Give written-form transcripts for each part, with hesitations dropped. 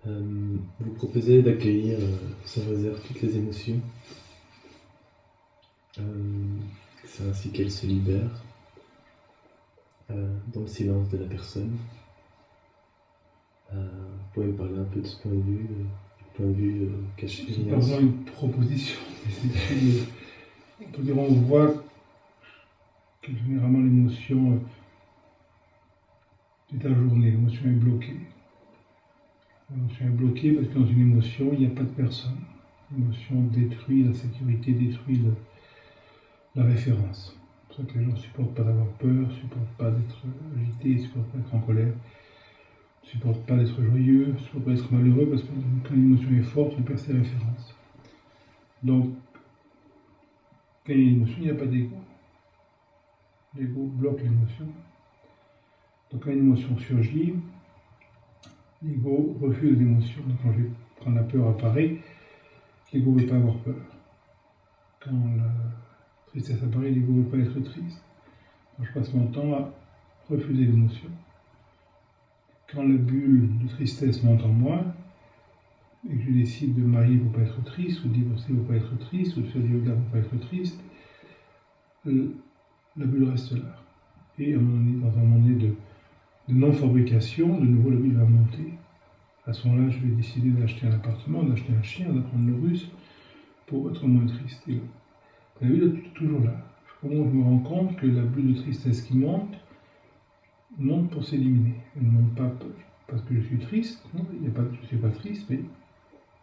Vous proposez d'accueillir sans réserve toutes les émotions. C'est ainsi qu'elles se libèrent dans le silence de la personne. Vous pouvez me parler un peu de ce point de vue, du point de vue caché. C'est pas vraiment une proposition, mais on peut dire, on voit que généralement l'émotion est ajournée, l'émotion est bloquée. L'émotion est bloquée parce que dans une émotion, il n'y a pas de personne. L'émotion détruit la sécurité, détruit la référence. C'est pour ça que les gens ne supportent pas d'avoir peur, ne supportent pas d'être agités, ne supportent pas d'être en colère, ne supportent pas d'être joyeux, ne supportent pas d'être malheureux, parce que quand l'émotion est forte, on perd ses références. Donc, quand il y a une émotion, il n'y a pas d'ego. L'ego bloque l'émotion. Donc quand une émotion surgit, l'ego refuse l'émotion. Donc quand la peur apparaît, l'ego ne veut pas avoir peur. Quand la tristesse apparaît, l'ego ne veut pas être triste. Donc je passe mon temps à refuser l'émotion. Quand la bulle de tristesse monte en moi, et que je décide de me marier pour ne pas être triste, ou de divorcer pour ne pas être triste, ou de faire du yoga pour ne pas être triste, la bulle reste là. Et dans un moment donné de non-fabrication, de nouveau la bulle va monter. À ce moment-là, je vais décider d'acheter un appartement, d'acheter un chien, d'apprendre le russe pour être moins triste. Et la bulle est toujours là. Je me rends compte que la bulle de tristesse qui monte pour s'éliminer. Elle ne monte pas parce que je suis triste, non, je ne suis pas triste, mais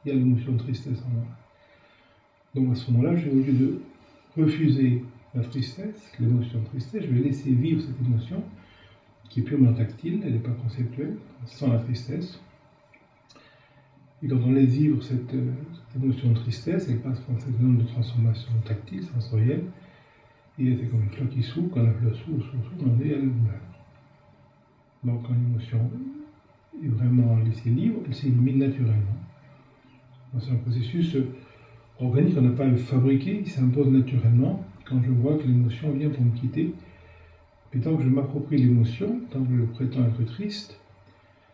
il y a l'émotion de tristesse en moi. Donc à ce moment-là, au lieu de refuser la tristesse, l'émotion de tristesse, je vais laisser vivre cette émotion qui est purement tactile, elle n'est pas conceptuelle, sans la tristesse. Et quand on laisse vivre cette émotion de tristesse, elle passe par cette zone de transformation tactile, sensorielle, et c'est comme une fleur qui s'ouvre, quand la fleur s'ouvre, elle meurt. Donc quand l'émotion est vraiment laissée libre, elle s'élimine naturellement. C'est un processus organique, on n'a pas à le fabriquer, il s'impose naturellement quand je vois que l'émotion vient pour me quitter. Et tant que je m'approprie l'émotion, tant que je prétends être triste,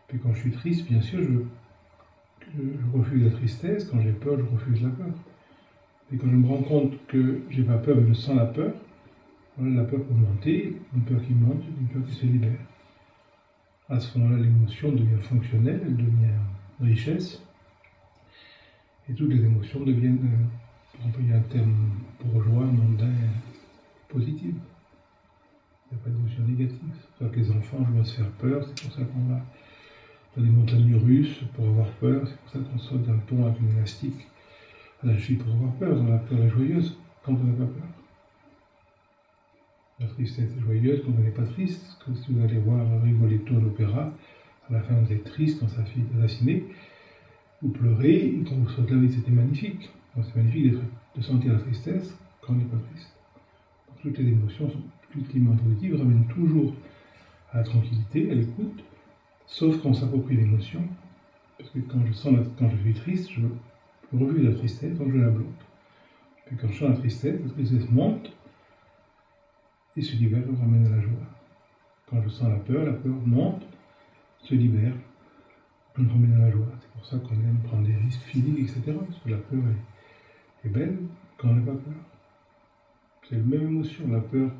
puis quand je suis triste, bien sûr, je refuse la tristesse. Quand j'ai peur, je refuse la peur. Et quand je me rends compte que j'ai pas peur, mais je sens la peur, voilà, la peur peut monter, une peur qui monte, une peur qui se libère. À ce moment-là, l'émotion devient fonctionnelle, elle devient richesse, et toutes les émotions deviennent, pour employer un terme bourgeois, mondain, positives. Il n'y a pas d'émotion négative. C'est pour ça que les enfants jouent à se faire peur, c'est pour ça qu'on va dans des montagnes russes pour avoir peur, c'est pour ça qu'on saute d'un pont avec une élastique à la cheville pour avoir peur. La peur est joyeuse quand on n'a pas peur. La tristesse est joyeuse quand on n'est pas triste. Comme si vous allez voir Rigoletto à l'opéra, à la fin vous êtes triste quand sa fille est assassinée, vous pleurez, et quand vous sortez de la vie c'était magnifique. C'est magnifique de sentir la tristesse quand on n'est pas triste. Donc, toutes les émotions sont ultimement positives, ramènent toujours à la tranquillité, à l'écoute, sauf quand on s'approprie l'émotion, parce que quand je suis triste, je refuse la tristesse, donc je la bloque. Puis quand je sens la tristesse monte et se libère, me ramène à la joie. Quand je sens la peur monte, se libère, me ramène à la joie. C'est pour ça qu'on aime prendre des risques physiques, etc. Parce que la peur est belle quand on n'a pas peur. C'est la même émotion, la peur.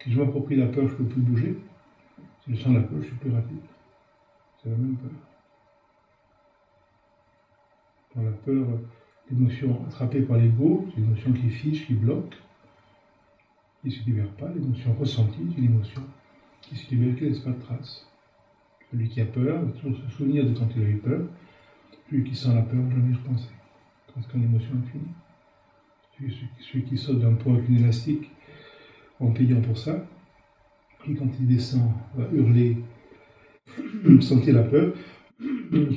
Si je m'approprie la peur, je ne peux plus bouger. Si je sens la peur, je suis plus rapide. C'est la même peur. Quand la peur, l'émotion attrapée par l'ego, c'est une émotion qui fiche, qui bloque, qui ne se libère pas. L'émotion ressentie, c'est une émotion qui se libère, qui ne laisse pas de traces. Celui qui a peur va toujours se souvenir de quand il a eu peur. Celui qui sent la peur va jamais y repenser. Parce qu'une émotion est finie. Celui qui saute d'un pont avec une élastique en payant pour ça, et quand il descend, va hurler, sentir la peur,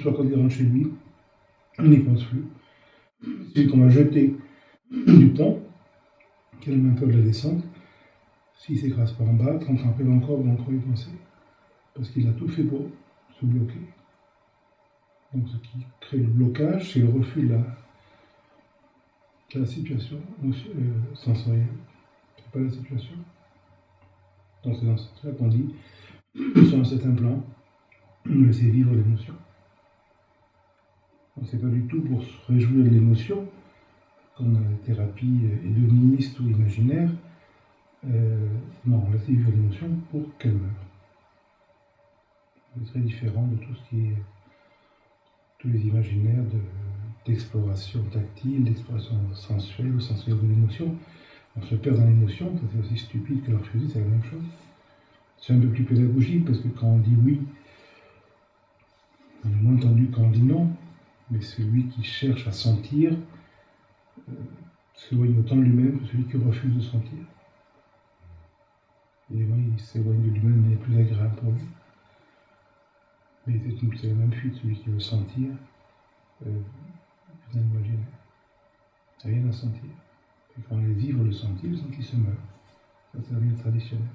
soit quand il rentre chez lui, il n'y pense plus. Celui qu'on va jeter du pont, qui a la même peur de la descente, s'il ne s'écrase pas en bas, 30 ans après, il va encore y penser. Parce qu'il a tout fait pour se bloquer. Donc ce qui crée le blocage, c'est le refus de la situation sensorielle. C'est pas la situation. Donc c'est dans ce sens-là qu'on dit, sur un certain plan, laisser vivre l'émotion. Donc c'est pas du tout pour se réjouir de l'émotion, comme dans les thérapies hédonistes ou imaginaires. Non, on laisse vivre l'émotion pour qu'elle meure. C'est très différent de tout ce qui est tous les imaginaires d'exploration tactile, d'exploration sensuelle ou sensuelle de l'émotion. On se perd dans l'émotion, ça c'est aussi stupide que la refuser, c'est la même chose. C'est un peu plus pédagogique parce que quand on dit oui, on est moins tendu quand on dit non, mais celui qui cherche à sentir s'éloigne autant de lui-même que celui qui refuse de sentir. Et oui, il s'éloigne de lui-même, mais il est plus agréable pour lui. Mais c'est la même fuite, celui qui veut sentir, dans l'imaginaire. Il n'y a rien à sentir. Et quand on les vivre le sentir se meurt. Ça, c'est la vie traditionnelle.